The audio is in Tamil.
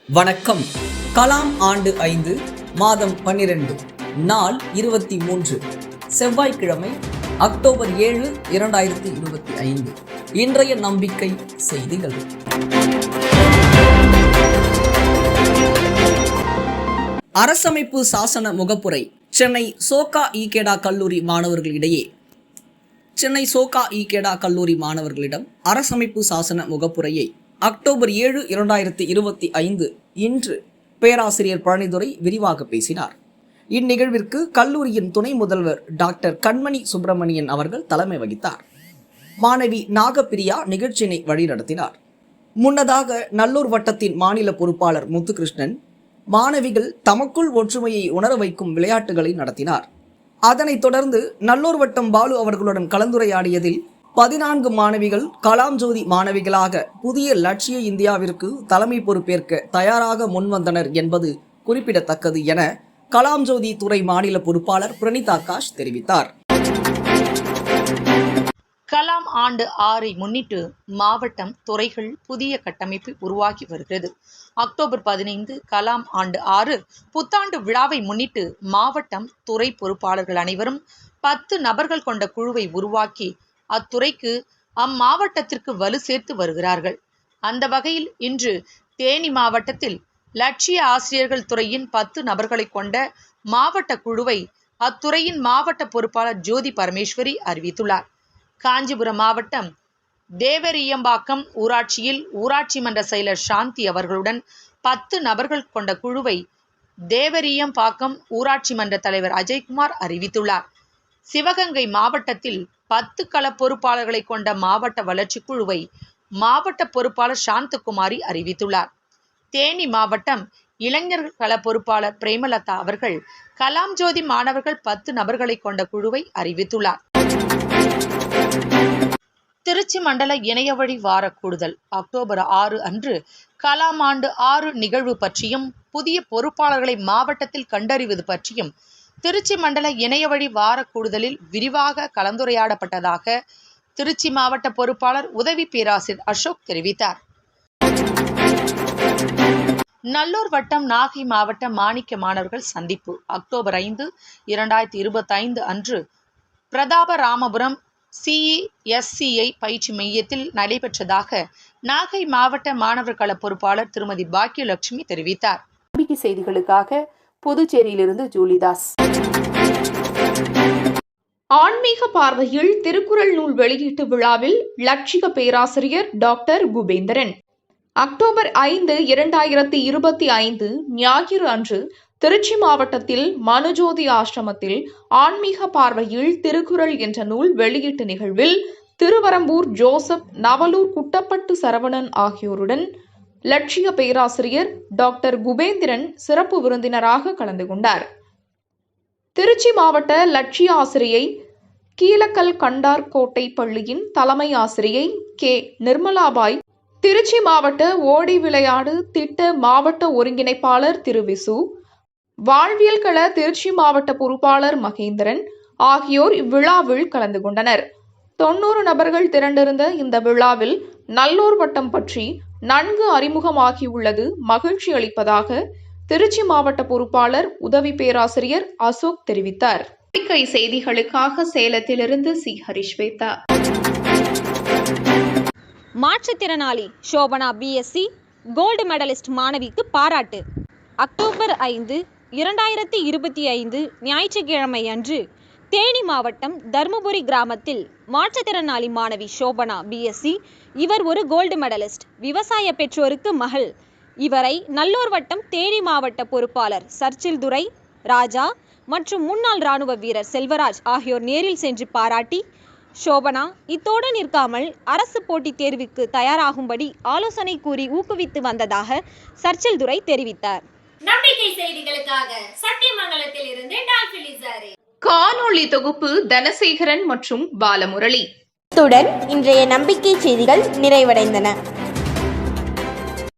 வணக்கம். கலாம் ஆண்டு 5 மாதம் 12 நாள் 23 செவ்வாய்க்கிழமை அக்டோபர் 7, 2025. இன்றைய நம்பிக்கை செய்திகள். அரசமைப்பு சாசன முகப்புரை. சென்னை சோகா ஈகேடா கல்லூரி மாணவர்களிடையே சென்னை சோகா ஈகேடா கல்லூரி மாணவர்களிடம் அரசமைப்பு சாசன முகப்புரையை அக்டோபர் 7, 2025 இன்று பேராசிரியர் பழனிதுரை விரிவாக பேசினார். இந்நிகழ்விற்கு கல்லூரியின் துணை முதல்வர் டாக்டர் கண்மணி சுப்பிரமணியன் அவர்கள் தலைமை வகித்தார். மாணவி நாகப்பிரியா நிகழ்ச்சியினை வழிநடத்தினார். முன்னதாக நல்லூர் வட்டத்தின் மாநில பொறுப்பாளர் முத்துகிருஷ்ணன் மாணவிகள் தமக்குள் ஒற்றுமையை உணர வைக்கும் விளையாட்டுகளை நடத்தினார். அதனைத் தொடர்ந்து நல்லூர் வட்டம் பாலு அவர்களுடன் கலந்துரையாடியதில் 14 மாணவிகள் கலாம் ஜோதி மாணவிகளாக புதிய லட்சிய இந்தியாவிற்கு தலைமை பொறுப்பேற்க தயாராக முன்வந்தனர் என்பது குறிப்பிடத்தக்கது என கலாம் ஜோதி துறை மாநில பொறுப்பாளர் பிரணீதா ஆகாஷ் தெரிவித்தார். கலாம் ஆண்டு 6 முன்னிட்டு மாவட்டம் துறைகள் புதிய கட்டமைப்பு உருவாகி வருகிறது. அக்டோபர் 15 கலாம் ஆண்டு 6 புத்தாண்டு விழாவை முன்னிட்டு மாவட்டம் துறை பொறுப்பாளர்கள் அனைவரும் 10 நபர்கள் கொண்ட குழுவை உருவாக்கி அத்துறைக்கு அம்மாவட்டத்திற்கு வலு சேர்த்து வருகிறார்கள். அந்த வகையில் இன்று தேனி மாவட்டத்தில் லட்சிய ஆசிரியர்கள் துறையின் 10 நபர்களை கொண்ட மாவட்ட குழுவை அத்துறையின் மாவட்ட பொறுப்பாளர் ஜோதி பரமேஸ்வரி அறிவித்துள்ளார். காஞ்சிபுரம் மாவட்டம் தேவரியம்பாக்கம் ஊராட்சியில் ஊராட்சி மன்ற செயலர் சாந்தி அவர்களுடன் 10 நபர்கள் கொண்ட குழுவை தேவரியம்பாக்கம் ஊராட்சி மன்ற தலைவர் அஜய்குமார் அறிவித்துள்ளார். சிவகங்கை மாவட்டத்தில் 10 கள பொறுப்பாளர்களை கொண்ட மாவட்ட வளர்ச்சி குழுவை மாவட்ட பொறுப்பாளர் சாந்தகுமாரி அறிவித்துள்ளார். தேனி மாவட்டம் இளைஞர்கள் கள பொறுப்பாளர் பிரேமலதா அவர்கள் கலாம் ஜோதி மாணவர்கள் 10 நபர்களை கொண்ட குழுவை அறிவித்துள்ளார். திருச்சி மண்டல இணையவழி வார கூடுதல் அக்டோபர் 6 அன்று கலாம் ஆண்டு 6 நிகழ்வு பற்றியும் புதிய பொறுப்பாளர்களை மாவட்டத்தில் கண்டறிவது பற்றியும் திருச்சி மண்டல இணையவழி வார கூடுதலில் விரிவாக கலந்துரையாடப்பட்டதாக திருச்சி மாவட்ட பொறுப்பாளர் உதவி பேராசிரியர் அசோக் தெரிவித்தார். நல்லூர் வட்டம் நாகை மாவட்ட மாணிக்க மாணவர்கள் சந்திப்பு அக்டோபர் 5, 2025 அன்று பிரதாபராமபுரம் CESCI பயிற்சி மையத்தில் நடைபெற்றதாக நாகை மாவட்ட மாணவர் கள பொறுப்பாளர் திருமதி பாக்கியலட்சுமி தெரிவித்தார். நம்பிக்கை செய்திகளுக்காக புதுச்சேரியிலிருந்து ஜூலிதாஸ். ஆன்மீக பார்வையில் திருக்குறள் நூல் வெளியீட்டு விழாவில் லட்சிய பேராசிரியர் டாக்டர் குபேந்திரன். அக்டோபர் 5, 2025 ஞாயிறு அன்று திருச்சி மாவட்டத்தில் மனுஜோதி ஆசிரமத்தில் ஆன்மீக பார்வையில் திருக்குறள் என்ற நூல் வெளியீட்டு நிகழ்வில் திருவரம்பூர் ஜோசப், நவலூர் குட்டப்பட்டு சரவணன் ஆகியோருடன் லட்சிய பேராசிரியர் டாக்டர் குபேந்திரன் சிறப்பு விருந்தினராக கலந்து கொண்டார். திருச்சி மாவட்ட லட்சிய ஆசிரியை கீழக்கல் கண்டார் கோட்டை பள்ளியின் தலைமை ஆசிரியை கே நிர்மலாபாய், திருச்சி மாவட்ட ஓடி விளையாடு திட்ட மாவட்ட ஒருங்கிணைப்பாளர் திரு விசு, வாழ்வியல் கள திருச்சி மாவட்ட பொறுப்பாளர் மகேந்திரன் ஆகியோர் இவ்விழாவில் கலந்து கொண்டனர். 90 நபர்கள் திரண்டிருந்த இந்த விழாவில் நல்லூர் வட்டம் பற்றி நன்கு அறிமுகமாகியுள்ளது மகிழ்ச்சி அளிப்பதாக திருச்சி மாவட்ட பொறுப்பாளர் உதவி பேராசிரியர் அசோக் தெரிவித்தார். நம்பிக்கை செய்திகளுக்காக சேலத்திலிருந்து சி ஹரிஸ்வேதா. மாற்றுத்திறனாளி சோபனா BSc கோல்டு மெடலிஸ்ட் மாணவிக்கு பாராட்டு. அக்டோபர் 5, 2025 ஞாயிற்றுக்கிழமை அன்று தேனி மாவட்டம் தர்மபுரி கிராமத்தில் மாற்றுத்திறனாளி மாணவி சோபனா BSc, இவர் ஒரு கோல்டு மெடலிஸ்ட், விவசாய பெற்றோருக்கு மகள். இவரை நல்லூர் வட்டம் தேனி மாவட்ட பொறுப்பாளர் சர்ச்சில் துரை, ராஜா மற்றும் முன்னாள் இராணுவ வீரர் செல்வராஜ் ஆகியோர் நேரில் சென்று பாராட்டி, சோபனா இத்தோடு நிற்காமல் அரசு போட்டித் தேர்வுக்கு தயாராகும்படி ஆலோசனை கூறி ஊக்குவித்து வந்ததாக சர்ச்சில் துரை தெரிவித்தார். நம்பிக்கை செய்திகளுக்காக சத்தியமங்கலத்தில் இருந்து டால்பிலிசாரே. காணொளி தொகுப்பு தனசேகரன் மற்றும் பாலமுரளி. இத்துடன் இன்றைய நம்பிக்கை செய்திகள் நிறைவடைந்தன.